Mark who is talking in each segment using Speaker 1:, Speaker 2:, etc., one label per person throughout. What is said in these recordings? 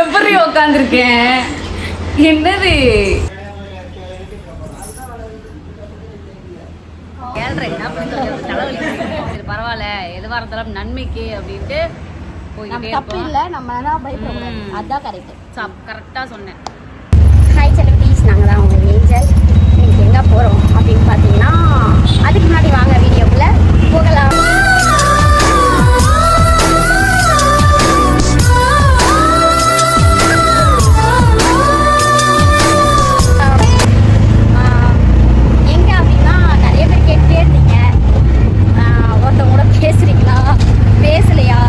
Speaker 1: எப்படி உட்காந்துருக்கேன் என்னது பரவாயில்ல எதுவாக இருந்தாலும் நன்மைக்கு அப்படின்ட்டு
Speaker 2: தப்பு இல்லை, நம்ம அதான்
Speaker 1: கரெக்டாக சொன்னேன்.
Speaker 2: ஹாய் செலிபிரிட்டிஸ், நாங்கள் தான் அவங்க ஏஞ்சல். இன்னைக்கு எங்கே போகிறோம் அப்படின்னு பார்த்தீங்கன்னா, அதுக்கு முன்னாடி வாங்க வீடியோக்குள்ளே போகலாம். எங்கே அப்படின்னா நிறைய பேர் கேட்டுட்டே இருந்தீங்க, ஒருத்தவங்க கூட பேசுகிறீங்களா பேசலையா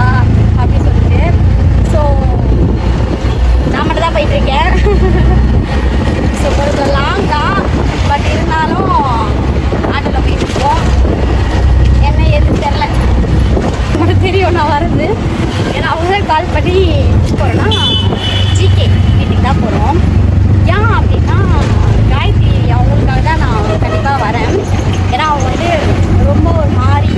Speaker 2: அப்படின்னு சொல்லிட்டு. ஸோ நான் மட்டும் தான் போயிட்டுருக்கேன். ஸோ கொஞ்சம் லாங் தான், பட் இருந்தாலும் ஆட்டோவில் போயிட்டுருக்கோம். என்ன எதுன்னு தெரில, உங்களுக்கு தெரியும் நான் வருது. ஏன்னா அவங்க கால் பண்ணி போகிறோன்னா ஜிகே வீட்டுக்கு தான் போகிறோம். ஏன் அப்படின்னா காயத்ரி அவங்களுக்காக தான் நான் கண்டிப்பாக வரேன். ஏன்னா அவங்க வந்து ரொம்ப ஒரு மாதிரி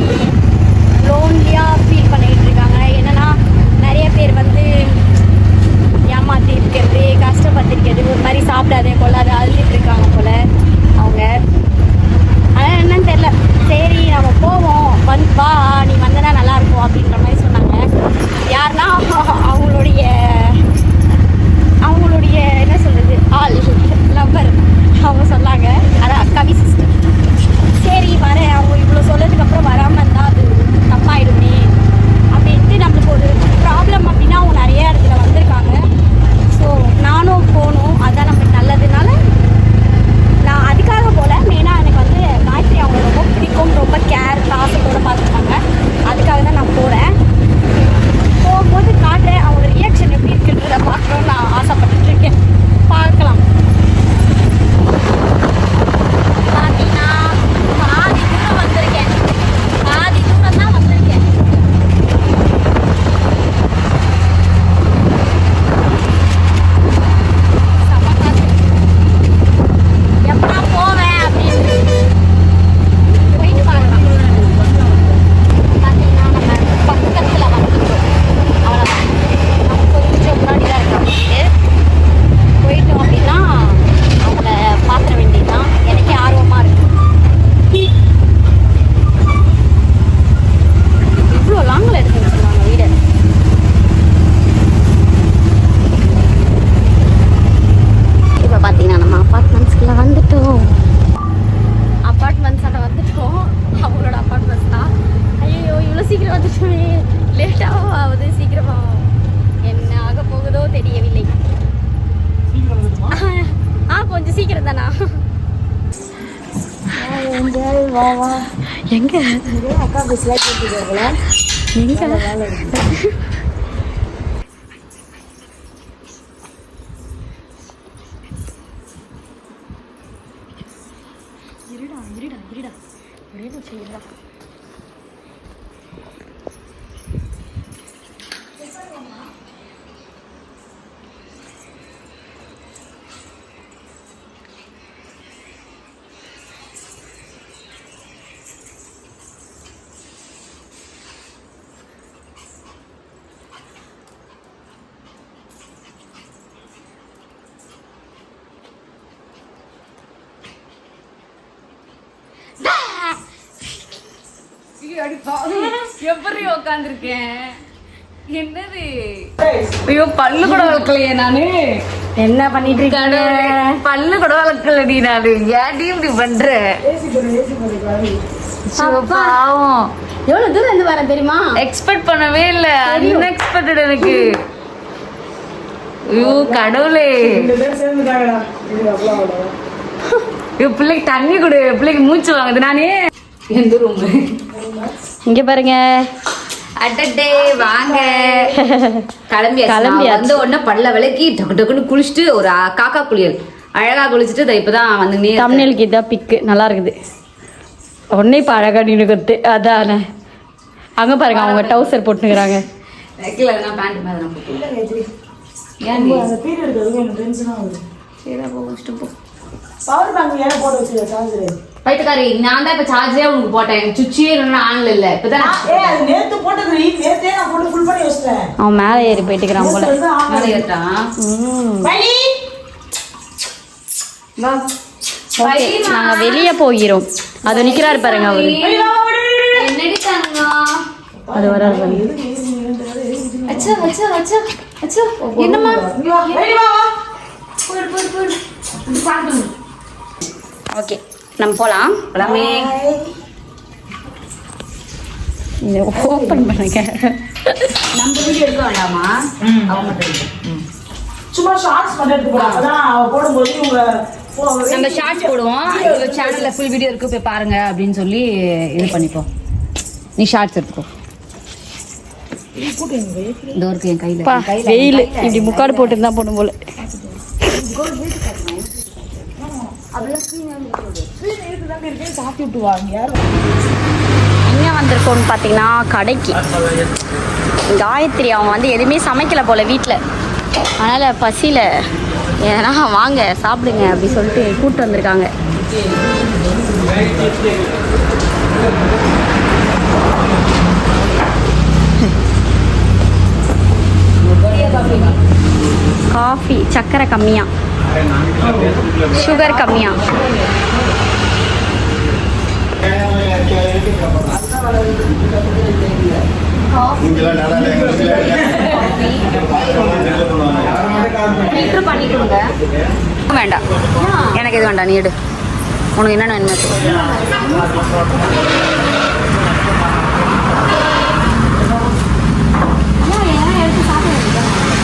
Speaker 2: லோன்லியாக ஃபீல் பண்ணிகிட்டு இருக்காங்க. என்னென்னா நிறைய பேர் வந்து ஏமாற்றி இருக்கிறது, கஷ்டப்பட்டிருக்கிறது, ஒரு மாதிரி சாப்பிடாதே கொள்ளாத அழுதுட்டு இருக்காங்க போல் அவங்க. ஆனால் என்னன்னு தெரில. சரி நம்ம போவோம், வா நீ வந்தனா நல்லாயிருக்கும் அப்படின்ற மாதிரி சொன்னாங்க. யாருன்னா அவங்களுடைய என்ன சொல்கிறது ஆள் லவ்வர் அவங்க சொன்னாங்க. அதான் கவி சிஸ்டர். சரி வரேன், அவங்க இவ்வளோ சொன்னதுக்கப்புறம் வராமல் இருந்தால் அது தப்பாயிடுமே அப்படின்ட்டு. நம்மளுக்கு ஒரு ப்ராப்ளம் அப்படின்னா அவங்க நிறைய இடத்துல வந்திருக்காங்க. ஸோ நானும் போகணும், அதான் நமக்கு நல்லதுனால நான் அதுக்காக போகல. மெயினாக எனக்கு வந்து காயத்ரி அவங்க ரொம்ப பிடிக்கும், ரொம்ப கேர் பாசத்தோடு பார்த்துருக்காங்க. அதுக்காக தான் நான் போகிறேன். போகும்போது காட்டுறேன் அவங்க ரியாக்ஷன் எப்படி இருக்குன்றத பார்க்கணும்னு நான் ஆசைப்பட்டுருக்கேன். பார்க்கலாம். பார்த்தீங்கன்னா பாதி தூரம் வந்திருக்கேன், பாதி தூரம் தான் வந்திருக்கேன். எப்படா போவேன் அப்படின்னு போயிட்டு பார்க்கலாம். பார்த்தீங்கன்னா நம்ம பக்கத்தில் வந்துட்டோம், அவ்வளோதான். நம்ம கொஞ்சம் முன்னாடி தான் இருக்கோம். போயிட்டோம் அப்படின்னா அவங்கள பார்த்துட வேண்டியதுதான். எனக்கே ஆர்வமாக இருக்கு. இவ்வளோ லாங்கில் எடுத்துன்னு சொன்னாங்க வீடு. இப்போ பார்த்தீங்கன்னா நம்ம அப்பார்ட்மெண்ட்ஸ்குள்ளே வந்துட்டோம். அப்பார்ட்மெண்ட்ஸான வந்துட்டோம். அவங்களோட அப்பார்ட்மெண்ட்ஸ் தான். ஐயோ இவ்வளோ சீக்கிரம் வந்துட்டோமே, லேட்டாகவும் ஆகுது. சீக்கிரமாக என்ன ஆக போகுதோ தெரியவில்லை. கொஞ்சம் சீக்கிரம் தானா? எங்க அக்கா பஸ்ல கேட்டுக்கோங்களா? எங்க இருடா இருடா இருடா ஒரே நிமிஷம் இருடா.
Speaker 1: எப்படி உட்காந்துருக்கேன் என்னது? ஐயோ பல்லு கூட வளர்க்கலையே நானு.
Speaker 2: என்ன பண்ணிட்டு இருக்கேன்?
Speaker 1: பல்லு கூட வளர்க்கலடி நானு. ஏன்டி இப்படி பண்ற? பாவம்.
Speaker 2: எவ்வளவு தூரம் இருந்து வரேன் தெரியுமா?
Speaker 1: எக்ஸ்பெக்ட் பண்ணவே இல்ல, அன்எக்ஸ்பெக்டட் எனக்கு. ஐயோ கடவுளே, பிள்ளைக்கு தண்ணி கொடு, பிள்ளைக்கு மூச்சு வாங்குது. நானே எந்த ரூம்
Speaker 2: இங்க பாருங்க.
Speaker 1: அடடே வாங்க. கிளம்பியா வந்து உடனே பல்ல விளக்கி டக்கு டக்குன்னு குளிச்சுட்டு ஒரு காக்கா குளியல் அழகா குளிச்சுட்டு இப்பதான் வந்து
Speaker 2: தம்ப்நெயிலுக்கு இதான் பிக்கு நல்லா இருக்குது. உடனே இப்போ அழகா நின்று கொத்து. அதானே அங்க பாருங்க அவங்க டவுசர் போட்டுக்கிறாங்க.
Speaker 1: பவர் பேங்க் ஏன் போட்டு வச்சுருக்க சார்ஜர்? பைத்துக்காரி நான் தான் இப்ப சார்ஜரே உனக்கு போட்டேன். சுவிட்சே இல்லைன்னா ஆன்ல இல்ல. இப்பதான்
Speaker 3: அது நேத்து போட்டது நேத்தே நான் போட்டு ஃபுல் பண்ணி வச்சிட்டேன்.
Speaker 2: அவன் மேலே ஏறி போயிட்டுக்கிறான் போல.
Speaker 1: மேலே ஏறிட்டான்.
Speaker 3: பைலி
Speaker 1: வா.
Speaker 2: ஓகே நாங்க வெளியே போகிறோம். அது நிக்கிறாரு பாருங்க அவரு.
Speaker 1: என்னடி தங்கம்?
Speaker 2: அது வராது பாருங்க.
Speaker 1: அச்சா அச்சா அச்சா அச்சா என்னம்மா?
Speaker 3: பைலி வா வா.
Speaker 1: போடு. சாப்பிடு.
Speaker 2: ஓகே நம்ம போலாம்.
Speaker 1: எல்லாமே
Speaker 2: ஓப்பன் பண்ணுங்க.
Speaker 1: நம்ம வீடியோ எடுக்க வேண்டாமா? அவங்க மட்டும்
Speaker 3: சும்மா ஷார்ட்ஸ் மட்டும் எடுத்து போடா. அதான் அவ போடும்போது இவங்க
Speaker 1: நம்ம ஷார்ட்ஸ் போடுவோம். இந்த சேனல்ல ஃபுல் வீடியோ இருக்கு போய் பாருங்க அப்படின்னு சொல்லி இது பண்ணிப்போம். நீ ஷார்ட்ஸ் எடுத்துக்கோ. இந்த இருக்கு என் கையில.
Speaker 2: வெயில் இப்படி முக்காடு போட்டு தான் போடும் போல. எங்கே வந்திருக்கோன்னு பார்த்தீங்கன்னா கடைக்கு. காயத்ரி அவங்க வந்து எதுவுமே சமைக்கல போல வீட்டில். அதனால் பசியில் ஏன்னா வாங்க சாப்பிடுங்க அப்படி சொல்லிட்டு கூப்பிட்டு வந்திருக்காங்க. காஃபி சர்க்கரை கம்மியா, சுகர் கம்மியா.
Speaker 1: ஃபில்டர் பண்ணி கொடுங்க.
Speaker 2: வேண்டாம் எனக்கு இது வேண்டாம், நீ எடு. உனக்கு என்னென்ன வேணுமே.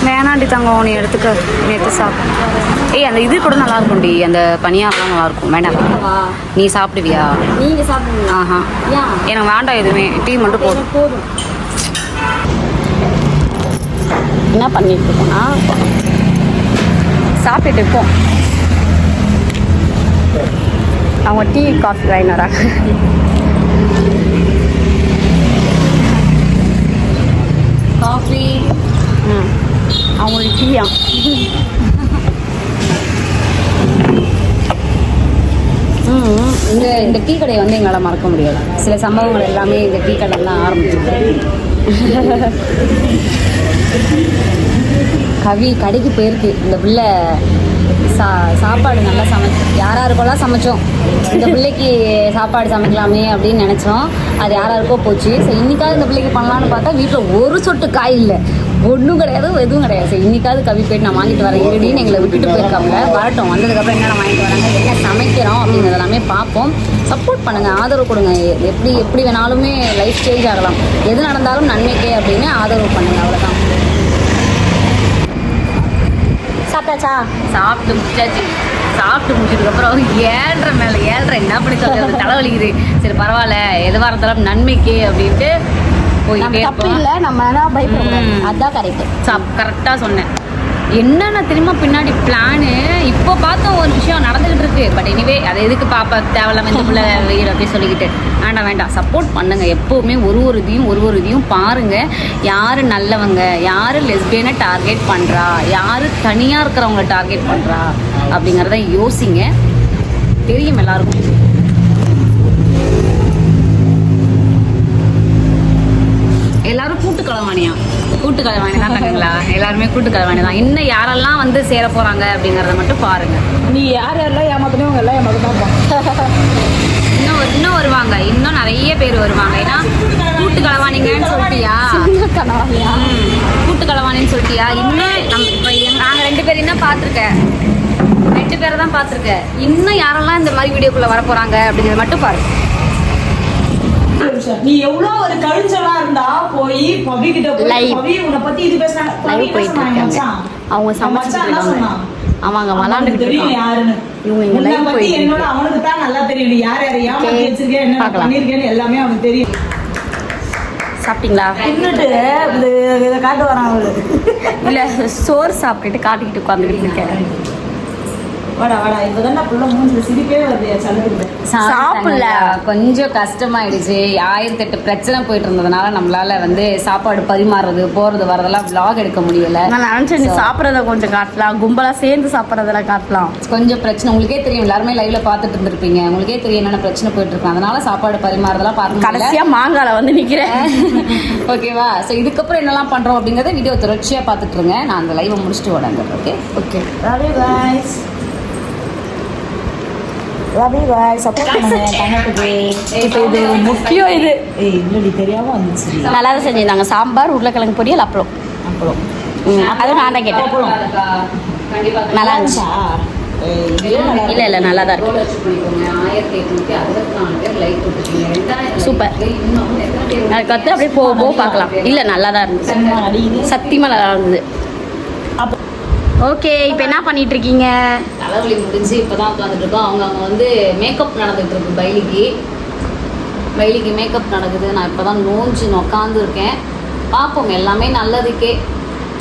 Speaker 2: வேணாண்டி தங்கம், நீ எடுத்துக்க. நீ எடுத்து சாப்பிடு. ஏய் அந்த இது கூட நல்லா இருக்கும்டி, அந்த பனியாரெலாம் நல்லா இருக்கும். வேண்டாம் நீ சாப்பிடுவியா?
Speaker 1: நீங்க சாப்பிடுங்க.
Speaker 2: ஆஹா எனக்கு வேண்டாம் எதுவுமே, டீ மட்டும் போதும். என்ன பண்ணிட்டு இருக்கோம்னா சாப்பிட்டுட்டு இருக்கோம். அவங்க டீ காஃபி வாங்கினாரா?
Speaker 1: காஃபி
Speaker 2: அவங்களுக்கு டீயா?
Speaker 1: இந்த டீ கடையை வந்து எங்களால் மறக்க முடியாது. சில சம்பவங்கள் எல்லாமே இந்த டீ கடைலாம் ஆரம்பிச்சிருக்கு. கவி கடைக்கு போயிருக்கு. இந்த பிள்ளை சாப்பாடு நல்லா சமைச்சு யாராருக்கெல்லாம் சமைச்சோம். இந்த பிள்ளைக்கு சாப்பாடு சமைக்கலாமே அப்படின்னு நினச்சோம். அது யாராருக்கோ போச்சு. சரி இன்னைக்காவது இந்த பிள்ளைக்கு பண்ணலான்னு பார்த்தா வீட்டில் ஒரு சொட்டு காய் இல்லை, ஒன்றும் கிடையாது, எதுவும் கிடையாது. சரி இன்னைக்காவது கவி போயிட்டு நான் வாங்கிட்டு வரேன் இருடின்னு எங்களை விட்டுட்டு போயிருக்காங்க. வரட்டும், வந்ததுக்கப்புறம் என்னென்ன வாங்கிட்டு வராங்க, என்ன சமைக்கிறோம் அப்படிங்கிறது எல்லாமே பார்ப்போம். சப்போர்ட் பண்ணுங்கள், ஆதரவு கொடுங்க. எப்படி வேணாலுமே லைஃப் சேஞ்ச் ஆகலாம். எது நடந்தாலும் நன்மைக்கே அப்படின்னு ஆதரவு பண்ணுங்கள். அவ்வளோதான்.
Speaker 2: சாப்பிட்டாச்சா?
Speaker 1: சாப்பிட்டு முடிச்சாச்சு. சாப்பிட்டு முடிச்சதுக்கப்புறம் 7:30 மேலே 7:30 என்ன பண்ணி சொல்றது, தலைவலிக்குது. சரி பரவாயில்ல, எதுவாக இருந்தாலும் நன்மைக்கு அப்படின்ட்டு போயிட்டே இருப்போம்.
Speaker 2: இல்லை நம்ம அதான் கரெக்டு.
Speaker 1: கரெக்டாக சொன்னேன். என்னென்ன தெரியுமா பின்னாடி பிளானு. இப்போ பார்த்தோம் ஒரு விஷயம் நடந்துகிட்டு இருக்கு. பட் எனிவே அதை எதுக்கு பாப்பா தேவையில்லாம இந்த பிள்ளை வெயில் அப்படின்னு சொல்லிக்கிட்டு வேண்டாம். சப்போர்ட் பண்ணுங்க. எப்போவுமே ஒரு இதையும் பாருங்க. யார் நல்லவங்க, யார் லெஸ்பியனை டார்கெட் பண்ணுறா, யார் தனியாக இருக்கிறவங்கள டார்கெட் பண்ணுறா அப்படிங்கிறத யோசிங்க. தெரியும் எல்லாருக்கும். எல்லாரும் கூட்டு கலவாணி தான் தங்குங்களா? எல்லாருமே கூட்டு கலவாணி தான். இன்னும் யாரெல்லாம் வந்து சேர போறாங்க அப்படிங்கறத மட்டும் பாருங்க.
Speaker 3: நீ யாரெல்லாம் ஏமாத்தணும் அவங்க எல்லாம் ஏமாத்தான்.
Speaker 1: இன்னும் வருவாங்க. இன்னும் நிறைய பேர் வருவாங்க. ஏன்னா கூட்டு கலவாணிங்கன்னு சொல்லிட்டியா, கூட்டு கலவாணின்னு சொல்லிட்டியா. இன்னும் இப்போ நாங்கள் 2 பேர் இன்னும் பார்த்துருக்கேன். 2 பேரை தான் பார்த்துருக்கேன். இன்னும் யாரெல்லாம் இந்த மாதிரி வீடியோக்குள்ள வர போறாங்க அப்படிங்கிறத மட்டும் பாருங்க.
Speaker 3: நீ எவ்வளவு ஒரு கழிச்சலா இருந்தா போய் பவி கிட்ட போய் பவி உன்னை பத்தி இது பேசுறாங்க. பவி பேசுறாங்க.
Speaker 2: அவங்க சமைச்சாங்க. அவங்க விளையாண்டுட்டு
Speaker 3: தெரியும் யாருன்னு.
Speaker 2: இவங்க லைவ்
Speaker 3: பத்தி என்னோட அவனுக்கு தான் நல்லா தெரியும். நீ யார் ஏமாத்தி வச்சிருக்கே, என்ன பண்ணிருக்கேன்னு எல்லாமே அவனுக்கு தெரியும்.
Speaker 2: சாப்பிட்டீங்களா?
Speaker 3: இன்னுட்டு இதை காட்டு வரான் அவரு.
Speaker 2: இல்லை சோறு சாப்பிட்டுட்டு காட்டிக்கிட்டு உட்காந்துக்கிட்டு இருக்கேன்.
Speaker 3: வாடா வாடா இப்பதானே புள்ள மூஞ்சில சிரிப்பே வருது சலுக்கு.
Speaker 2: சாப்பிடல.
Speaker 1: கொஞ்சம் கஷ்டமாயிடுச்சு. 1008 பிரச்சனை போயிட்டு இருந்ததுனால நம்மளால வந்து சாப்பாடு பரிமாறுறது போறது வரதெல்லாம் vlog எடுக்க முடியல.
Speaker 2: நான் நினைச்சேன் நீ சாப்பிட்றத கொஞ்சம் காட்டலாம், கும்பலா சேர்ந்து சாப்பிட்றதெல்லாம் காட்டலாம்.
Speaker 1: கொஞ்சம் பிரச்சனை உங்களுக்கே தெரியும், எல்லாருமே லைவ்ல பார்த்துட்டு இருந்திருப்பீங்க, உங்களுக்கே தெரியும் என்னென்ன பிரச்சனை போயிட்டு இருக்கு. அதனால சாப்பாடு பரிமாறதெல்லாம் பார்க்க
Speaker 2: கடைசியா மாங்கால வந்து நிக்கிறேன்.
Speaker 1: ஓகேவா? ஸோ இதுக்கப்புறம் என்னெல்லாம் பண்றோம் அப்படிங்கறத வீடியோ தொடர்ச்சியா பார்த்துட்டு இருங்க. நான் அந்த லைவை முடிச்சுட்டு உடங்க. Okay
Speaker 2: okay
Speaker 3: Love you guys. Love you guys. Support பண்ணுங்க தங்கத்துக்கு.
Speaker 2: இப்போ இது முக்கியம். இது
Speaker 3: ஏய் இல்லடி தெரியாம வந்துச்சு.
Speaker 2: நல்லா தான் செஞ்சிருந்தாங்க. சாம்பார், உருளைக்கிழங்கு பொரியல், அப்புறம்
Speaker 3: அப்புறம்
Speaker 2: அதுவும் நான் தான் கேட்டேன்.
Speaker 1: கண்டிப்பா
Speaker 2: நல்லா இருந்துச்சா? இல்ல இல்ல நல்லா தான் இருக்கு.
Speaker 1: 1864 பேர் லைக் கொடுத்துருக்கீங்க.
Speaker 2: சூப்பர். அதுக்கு அடுத்து அப்படியே போக போக பார்க்கலாம். இல்லை நல்லா தான் இருந்துச்சு, சத்தியமாக நல்லா இருந்தது. ஓகே, இப்போ என்ன பண்ணிட்டு இருக்கீங்க?
Speaker 1: தலைவலி முடிஞ்சு இப்போதான் உட்காந்துட்டு இருக்கோம். அவங்க வந்து மேக்கப் நடந்துட்டு இருக்கு. பைலிக்கு மேக்கப் நடக்குது. நான் இப்போதான் நோஞ்சு உட்காந்து இருக்கேன். பார்ப்போம், எல்லாமே நல்லதுக்கே.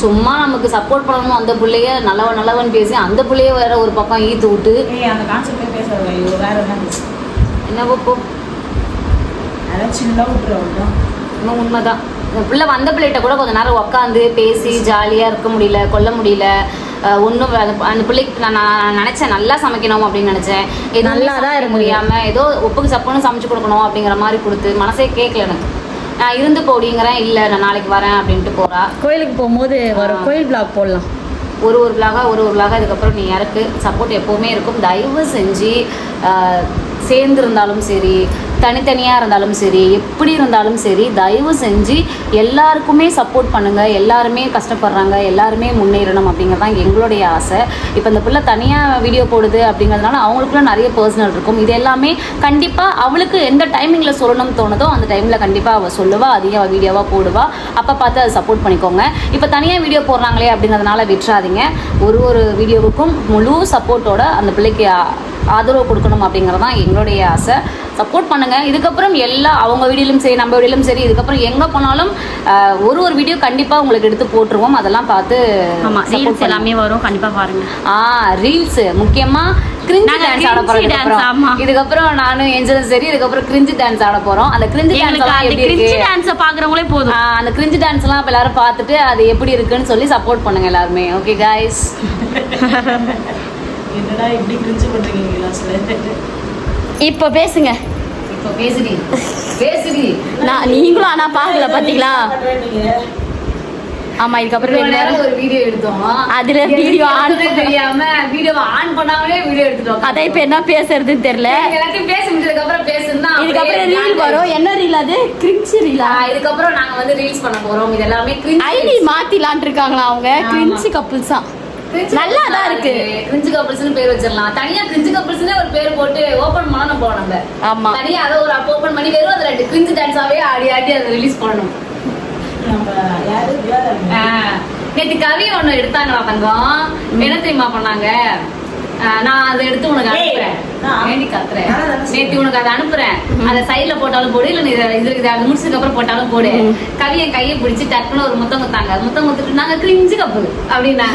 Speaker 1: சும்மா நமக்கு சப்போர்ட் பண்ணணும் அந்த பிள்ளைய நல்லவன் பேசி அந்த பிள்ளைய வேற ஒரு பக்கம் ஈத்து விட்டு
Speaker 3: அந்த கான்செப்டே பேசுறது வேற
Speaker 1: என்ன போ
Speaker 3: அதான் சின்னதாக விட்டுருவோம்.
Speaker 1: இன்னும் உண்மைதான். இந்த பிள்ளை வந்த பிள்ளைகிட்ட கூட கொஞ்சம் நேரம் உட்காந்து பேசி ஜாலியாக இருக்க முடியல, கொல்ல முடியல. ஒன்றும் அந்த பிள்ளைக்கு நான் நினச்சேன் நல்லா சமைக்கணும் அப்படின்னு நினச்சேன். எதுவும்
Speaker 2: நல்லா தான் இருக்க
Speaker 1: முடியாமல் ஏதோ ஒப்புக்கு சப்புன்னு சமைச்சு கொடுக்கணும் அப்படிங்கிற மாதிரி கொடுத்து மனசே கேட்கல எனக்கு. நான் இருந்து போடிங்கிறேன், இல்லை நான் நாளைக்கு வரேன் அப்படின்ட்டு போகிறா.
Speaker 2: கோயிலுக்கு போகும்போது வரும் கோயில் பிளாக் போடலாம்.
Speaker 1: ஒரு விலாக இதுக்கப்புறம் நீ யாருக்கு சப்போர்ட் எப்போவுமே இருக்கும். தயவு செஞ்சு சேர்ந்து இருந்தாலும் சரி, தனித்தனியாக இருந்தாலும் சரி, எப்படி இருந்தாலும் சரி, தயவு செஞ்சு எல்லாருக்குமே சப்போர்ட் பண்ணுங்கள். எல்லாருமே கஷ்டப்படுறாங்க, எல்லாருமே முன்னேறணும் அப்படிங்கிறது தான் எங்களுடைய ஆசை. இப்போ இந்த பிள்ளை தனியாக வீடியோ போடுது அப்படிங்கிறதுனால அவங்களுக்குள்ள நிறைய பர்சனல் இருக்கும். இது எல்லாமே கண்டிப்பாக அவளுக்கு எந்த டைமிங்கில் சொல்லணும்னு தோணுதோ அந்த டைமில் கண்டிப்பாக அவள் சொல்லுவாள், அதிகம் அவள் வீடியோவாக போடுவா. அப்போ பார்த்து அதை சப்போர்ட் பண்ணிக்கோங்க. இப்போ தனியாக வீடியோ போடுறாங்களே அப்படிங்கிறதுனால விட்டுறாதீங்க. ஒரு வீடியோவுக்கும் முழு சப்போர்ட்டோட அந்த பிள்ளைக்கு ஆதரவு கொடுக்கணும் அப்படிங்கிறது தான் எங்களுடைய ஆசை. சப்போர்ட் பண்ணுங்கள். இதுக்கப்புறம் அவங்க வீடியோலும் சரி, நம்ம வீடியோலும் சரி, இதுக்கப்புறம் எங்கே போனாலும் ஒரு வீடியோ கண்டிப்பாக உங்களுக்கு எடுத்து போட்டுருவோம். அதெல்லாம் பார்த்து
Speaker 2: ரீல்ஸ் எல்லாமே வரும், கண்டிப்பாக பாருங்க.
Speaker 1: ரீல்ஸ் முக்கியமாக கிரிஞ்சி டான்ஸ் ஆட போகிறோம். இதுக்கப்புறம் நானும் ஏஞ்சலும் சரி, இதுக்கப்புறம் கிரிஞ்சி டான்ஸ் ஆட போகிறோம். அந்த கிரிஞ்சி டான்ஸை
Speaker 2: பார்க்குறவங்களே போதும்.
Speaker 1: அந்த கிரிஞ்சி டான்ஸ்லாம் இப்போ எல்லாரும் பார்த்துட்டு அது எப்படி இருக்குன்னு சொல்லி சப்போர்ட் பண்ணுங்க எல்லாருமே. Okay guys.
Speaker 3: என்னடா இப்படி கிரிஞ்சு பண்றீங்களா?
Speaker 2: இப்போ பேசுங்க.
Speaker 1: இப்போ பேசுடி.
Speaker 2: நீங்களும் ஆனால் பார்க்கல பார்த்தீங்களா? ஆமா, இதுக்கப்புறம்
Speaker 1: ஒரு வீடியோ எடுத்தோம்.
Speaker 2: அதுல வீடியோ ஆன்
Speaker 1: தெரியாம வீடியோ ஆன் பண்ணாமலே வீடியோ எடுத்துட்டோம்.
Speaker 2: அதான் இப்ப என்ன பேசுறதுன்னு தெரியல.
Speaker 1: எல்லாத்தையும் பேச முடிஞ்சதுக்கு அப்புறம் பேசுனா
Speaker 2: இதுக்கப்புறம் ரீல் வரும். என்ன ரீல் அது? கிரிஞ்ச் ரீலா?
Speaker 1: இதுக்கப்புறம் நாங்க வந்து ரீல்ஸ் பண்ண போறோம். இது எல்லாமே
Speaker 2: ஐடி மாத்திலான் இருக்காங்களா அவங்க? கிரிஞ்ச் கப்புள்ஸ் தான். நல்லா தான் இருக்கு.
Speaker 1: கிரிஞ்ச் கப்புள்ஸ்னு பேர் வச்சிரலாம். தனியா கிரிஞ்ச் கப்புள்ஸ்னே ஒரு பேர் போட்டு ஓபன் பண்ணா போறோம் நம்ம.
Speaker 2: ஆமா,
Speaker 1: தனியா அதை ஒரு ஆப் ஓபன் பண்ணி வெறும் அதுல கிரிஞ்ச் டான்ஸாவே ஆடி அதை ரிலீஸ் பண்ணணும். நேற்று கவி ஒண்ணு எடுத்தாங்களா தங்கம்? என்ன தெரியுமா பண்ணாங்க? நான் அதை எடுத்து உனக்கு அனுப்புறேன். வேண்டி கத்துறேன். நேற்று உனக்கு அதை அனுப்புறேன். அதை சைட்ல போட்டாலும் போடு, இல்ல இது முடிச்சதுக்கு அப்புறம் போட்டாலும் போடு. கவி என் கையை பிடிச்சி டக்குன்னு ஒரு முத்தம் குத்தாங்க. முத்தம் குத்துட்டு நாங்க கிரிஞ்சு கப்பு அப்படின்னா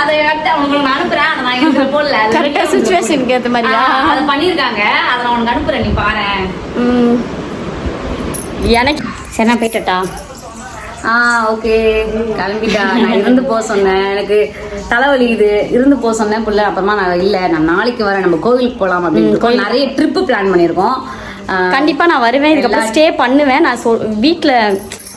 Speaker 1: அதை எடுத்து அவங்களுக்கு நான் அனுப்புறேன். அதை நான் எனக்கு போடல.
Speaker 2: கரெக்டா சிச்சுவேஷனுக்கு ஏத்த மாதிரியா
Speaker 1: அதை பண்ணிருக்காங்க. அதை நான் உனக்கு அனுப்புறேன், நீ பாரு.
Speaker 2: எனக்கு சரி, நான் போயிட்டா?
Speaker 1: ஓகே, கிளம்பிட்டா. நான் இருந்து போக சொன்னேன், எனக்கு தலைவலி இருந்து போக சொன்னேன் புள்ள. அப்புறமா நான் நாளைக்கு வரேன், நம்ம கோவிலுக்கு போகலாம் அப்படின்னு நிறைய ட்ரிப்பு பிளான் பண்ணியிருக்கோம்.
Speaker 2: கண்டிப்பா நான் வருவேன். இதுக்கப்புறம் ஸ்டே பண்ணுவேன். நான் வீட்டில்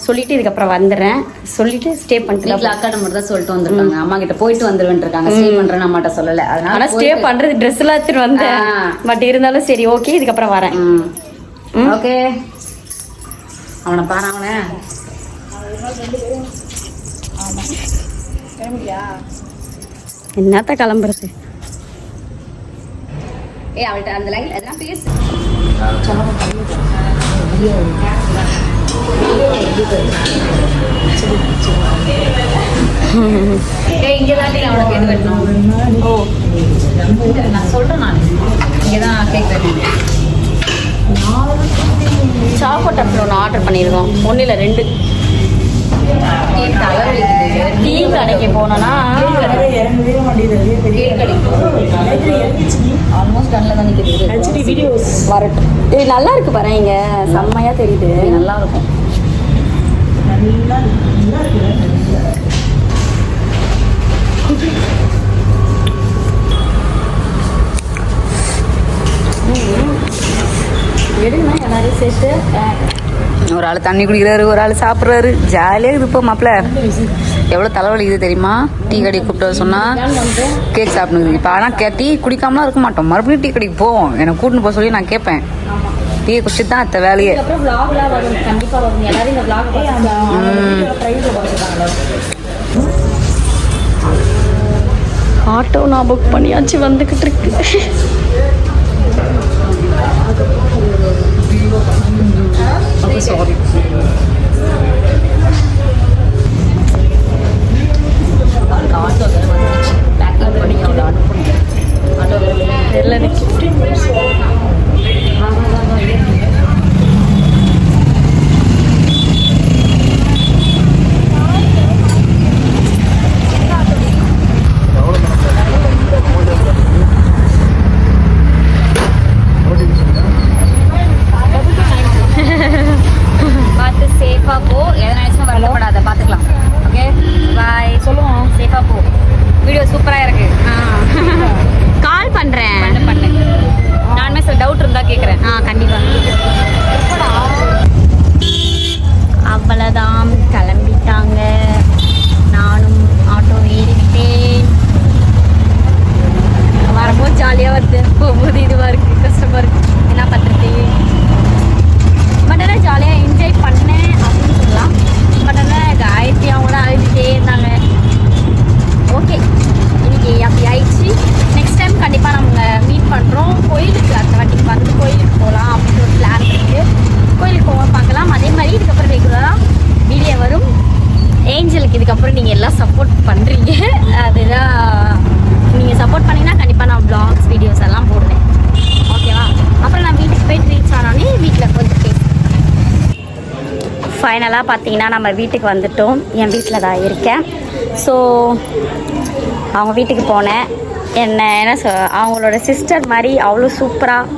Speaker 2: சொல்லிட்டு இதுக்கப்புறம் வந்துடுறேன். சொல்லிட்டு ஸ்டே பண்ணிட்டு
Speaker 1: வீட்டில் அக்கா மட்டும் தான் சொல்லிட்டு வந்துருக்காங்க. அம்மா கிட்ட போயிட்டு வந்துருவேன் இருக்காங்க. ஸ்டே பண்றேன்னு அம்மாட்ட சொல்லலை. அதனால
Speaker 2: ஸ்டே பண்றது ட்ரெஸ் எல்லாம் எடுத்துட்டு வந்தேன். பட் இருந்தாலும் சரி, ஓகே, இதுக்கப்புறம் வரேன்.
Speaker 1: ஓகே, அவனை பாரு. அவனை
Speaker 2: என்னத்த கிளம்புறது?
Speaker 1: அவள்கிட்ட அந்த லைன் அதெல்லாம் பேசு. இங்கதான் அவனுக்கு எது வெட்டணும்? ஓ, நான் சொல்றேன். நான் இங்கதான் கேக் வெட்டணும்.
Speaker 2: சாப்பாட்டு அப்புறம் ஒன்று ஆர்டர் பண்ணியிருக்கோம். 1 இல்லை 2. டீ கடைக்கு போனோன்னா
Speaker 1: கேக் கிடைக்கும். ஆல்மோஸ்ட் கண்ணில் தான் நிற்கிது.
Speaker 3: ஹெச்டி வீடியோஸ்
Speaker 2: வரட்டும். இது நல்லா இருக்கு பாரு, இங்க செம்மையா தெரியுது.
Speaker 1: நல்லா இருக்கும்.
Speaker 3: நல்லா நல்லா இருக்கு.
Speaker 2: எடுங்கண்ணா எல்லாரையும் சேர்த்து.
Speaker 1: ஒரு ஆள் தண்ணி குடிக்கிறாரு, ஒரு ஆள் சாப்பிட்றாரு, ஜாலியாக இது. இப்போ மாப்பிள்ள எவ்வளோ தலைவலிக்குது தெரியுமா? டீ கடைக்கு கூப்பிட்டு சொன்னால் கேக் சாப்பிடுது. இப்போ ஆனால் டீ குடிக்காமலாம் இருக்க மாட்டோம், மறுபடியும் டீ கடைக்கு போவோம். எனக்கு கூட்டின்னு போக சொல்லி நான் கேட்பேன். டீ குடிச்சிட்டு தான் அத்த வேலையே.
Speaker 2: அப்புறம் vlogலாம் வரும், கண்டிப்பா வரும். எல்லாரும் இந்த vlog ஆட்டோ நான் புக் பண்ணியாச்சு, வந்துகிட்டு இருக்கு.
Speaker 1: சாரி. ஆட்டோ வேறு வந்துச்சு, பேக்கிங் பண்ணி அவ்வளோ அனுப்பணும். ஆட்டோ வேறு
Speaker 2: தெரியல எனக்கு.
Speaker 1: பார்த்து சேஃபாக போ, எதை நினச்சும் வருத்தப்படாத, பார்த்துக்கலாம். Okay bye. சொல்லுவோம், சேஃபாக போ. வீடியோ சூப்பராக இருக்கு.
Speaker 2: கால் பண்றேன்.
Speaker 1: பண்ணு. நானுமே சில டவுட் இருந்தால் கேட்குறேன்.
Speaker 2: கண்டிப்பா. அவ்வளோதான், கிளம்பிட்டாங்க. நானும் ஆட்டோ ஏறிவிட்டேன். வரும்போது ஜாலியாக வருது, போகும்போது இதுவாக இருக்குது, கஷ்டமாக இருக்குது. என்ன பண்ணுறது? பட் ஆனால் ஜாலியாக என்ஜாய் பண்ணேன் அப்படின்னு சொல்லலாம். பட் ஆனால் காயத்ரி அவங்க தான் அழுதுகிட்டே இருந்தாங்க. ஓகே, இன்னைக்கு அப்படி ஆயிடுச்சு. நெக்ஸ்ட் டைம் கண்டிப்பாக நம்ம மீட் பண்ணுறோம். கோயிலுக்கு அடுத்த வாட்டிக்கு வந்து கோயிலுக்கு போகலாம் அப்படின்னு ஒரு பிளான் இருக்குது. கோயிலுக்கு போவோம், பார்க்கலாம். அதே மாதிரி இதுக்கப்புறம் ரெகுலராக வீடியோ வரும். ஏஞ்சலுக்கு இதுக்கப்புறம் நீங்கள் எல்லாம் சப்போர்ட் பண்ணுறீங்க, அதுதான். நீங்கள் சப்போர்ட் பண்ணிங்கன்னா கண்டிப்பாக நான் vlogs வீடியோஸ் எல்லாம் போடுவேன். ஓகேவா? அப்புறம் நான் வீட்டுக்கு போயிட்டு ரீச் ஆனோடனே வீட்டில் கொஞ்சம் பேசுவேன். ஃபைனலாக பார்த்தீங்கன்னா நம்ம வீட்டுக்கு வந்துட்டோம். என் வீட்டில் தான் இருக்கேன். ஸோ அவங்க வீட்டுக்கு போனேன். என்ன அவங்களோட சிஸ்டர் மாதிரி அவ்வளோ சூப்பராக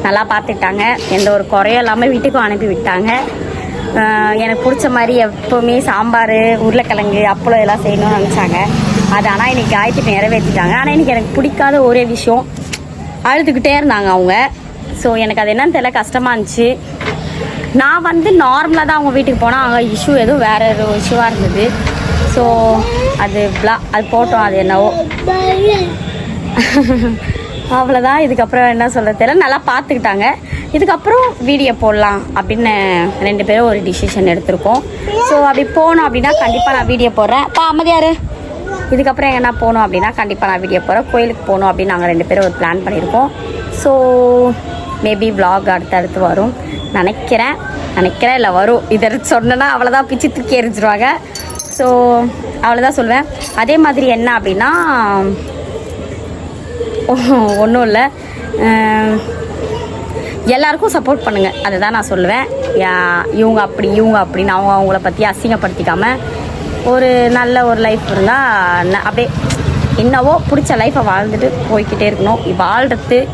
Speaker 2: நல்லா பார்த்துக்கிட்டாங்க. எந்த ஒரு குறையும் இல்லாமல் வீட்டுக்கும் அனுப்பி விட்டாங்க. எனக்கு பிடிச்ச மாதிரி எப்போவுமே சாம்பார், உருளைக்கிழங்கு, அப்பளம் எல்லாம் செய்யணும்னு நினச்சாங்க. அது ஆனால் இன்றைக்கி காய்ச்சிட்டு நிறைவேற்றிட்டாங்க. ஆனால் இன்றைக்கி எனக்கு பிடிக்காத ஒரே விஷயம், அழுதுகிட்டே இருந்தாங்க அவங்க. ஸோ எனக்கு அது என்னன்னு தெரியல, கஷ்டமாக இருந்துச்சு. நான் வந்து நார்மலாக தான் அவங்க வீட்டுக்கு போனால் அங்கே இஷ்யூ எதுவும் வேறு ஒரு இஷ்யூவாக இருந்தது. ஸோ அது போட்டோம், அது என்னவோ. அவ்வளோதான். இதுக்கப்புறம் என்ன சொல்ல தெரியல, நல்லா பார்த்துக்கிட்டாங்க. இதுக்கப்புறம் வீடியோ போடலாம் அப்படின்னு 2 பேரும் ஒரு டிசிஷன் எடுத்திருக்கோம். ஸோ அப்படி போனோம் அப்படின்னா கண்டிப்பாக நான் வீடியோ போடுறேன். அமைதியாரு. இதுக்கப்புறம் எங்கன்னா போகணும் அப்படின்னா கண்டிப்பாக நான் வீடியோ போடுறேன். கோயிலுக்கு போகணும் அப்படின்னு நாங்கள் 2 பேரும் ஒரு பிளான் பண்ணியிருக்கோம். ஸோ மேபி vlog அடுத்தடுத்து வரும் நினைக்கிறேன் இல்லை வரும். இதை சொன்னேன்னா அவ்வளோதான், பிச்சு தூக்கி எரிஞ்சிருவாங்க. ஸோ அவ்வளோதான் சொல்லுவேன். அதே மாதிரி என்ன அப்படின்னா ஒன்றும் இல்லை, எல்லாருக்கும் சப்போர்ட் பண்ணுங்கள், அதை தான் நான் சொல்லுவேன். இவங்க அப்படின்னு அவங்கள பற்றி அசிங்கப்படுத்திக்காமல் ஒரு நல்ல ஒரு லைஃப் இருந்தால் அப்படியே என்னவோ பிடிச்ச லைஃப்பை வாழ்ந்துட்டு போய்கிட்டே இருக்கணும்.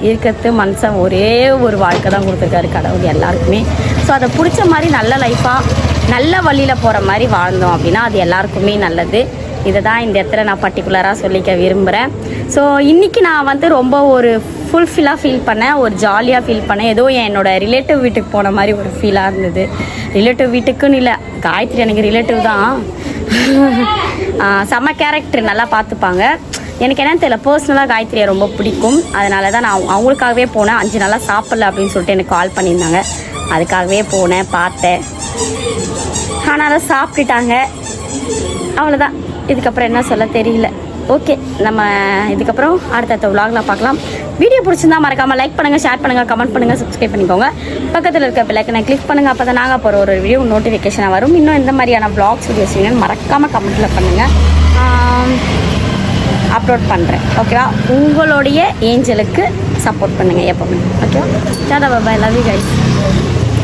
Speaker 2: இருக்கிறது மனுஷன் ஒரே ஒரு வாழ்க்கை தான் கொடுத்துருக்காரு கடவுள் எல்லாருக்குமே. ஸோ அதை பிடிச்ச மாதிரி நல்ல லைஃப்பாக நல்ல வழியில் போகிற மாதிரி வாழ்ந்தோம் அப்படின்னா அது எல்லாருக்குமே நல்லது. இதை தான் இந்த இடத்துல நான் பர்டிகுலராக சொல்லிக்க விரும்புகிறேன். ஸோ இன்றைக்கி நான் வந்து ரொம்ப ஒரு ஃபுல்ஃபில்லாக ஃபீல் பண்ணேன், ஒரு ஜாலியாக ஃபீல் பண்ணேன். ஏதோ என்னோடய ரிலேட்டிவ் வீட்டுக்கு போன மாதிரி ஒரு ஃபீலாக இருந்தது. ரிலேட்டிவ் வீட்டுக்குன்னு இல்லை, காயத்ரி எனக்கு ரிலேட்டிவ் தான். செம்ம கேரக்டர், நல்லா பார்த்துப்பாங்க. எனக்கு என்னன்னு தெரியல, பர்சனலாக காயத்ரியை ரொம்ப பிடிக்கும். அதனால தான் நான் அவங்களுக்காகவே போனேன். 5 நாளாக சாப்பிடல அப்படின்னு சொல்லிட்டு எனக்கு கால் பண்ணியிருந்தாங்க. அதுக்காகவே போனேன், பார்த்தேன். ஆனாலும் சாப்பிட்டுட்டாங்க. அவ்வளோதான். இதுக்கப்புறம் என்ன சொல்ல தெரியல. ஓகே, நம்ம இதுக்கப்புறம் அடுத்தடுத்த vlogல பார்க்கலாம். வீடியோ பிடிச்சிருந்தா மறக்காமல் லைக் பண்ணுங்கள், ஷேர் பண்ணுங்கள், கமெண்ட் பண்ணுங்கள், சப்ஸ்கிரைப் பண்ணிக்கோங்க. பக்கத்தில் இருக்க பெல் ஐக்கனை கிளிக் பண்ணுங்கள். அப்போ தான் நாங்கள் போகிற ஒரு வீடியோ நோட்டிஃபிகேஷனாக வரும். இன்னும் இந்த மாதிரியான vlogs வீடியோஸ் வேணும்னு மறக்காமல் கமெண்ட்டில் பண்ணுங்கள், அப்லோட் பண்ணுறேன். ஓகேவா? உங்களுடைய ஏஞ்சலுக்கு சப்போர்ட் பண்ணுங்கள் எப்போவுமே. ஓகேவா? டாடா பாய், லவ் யூ கைஸ்.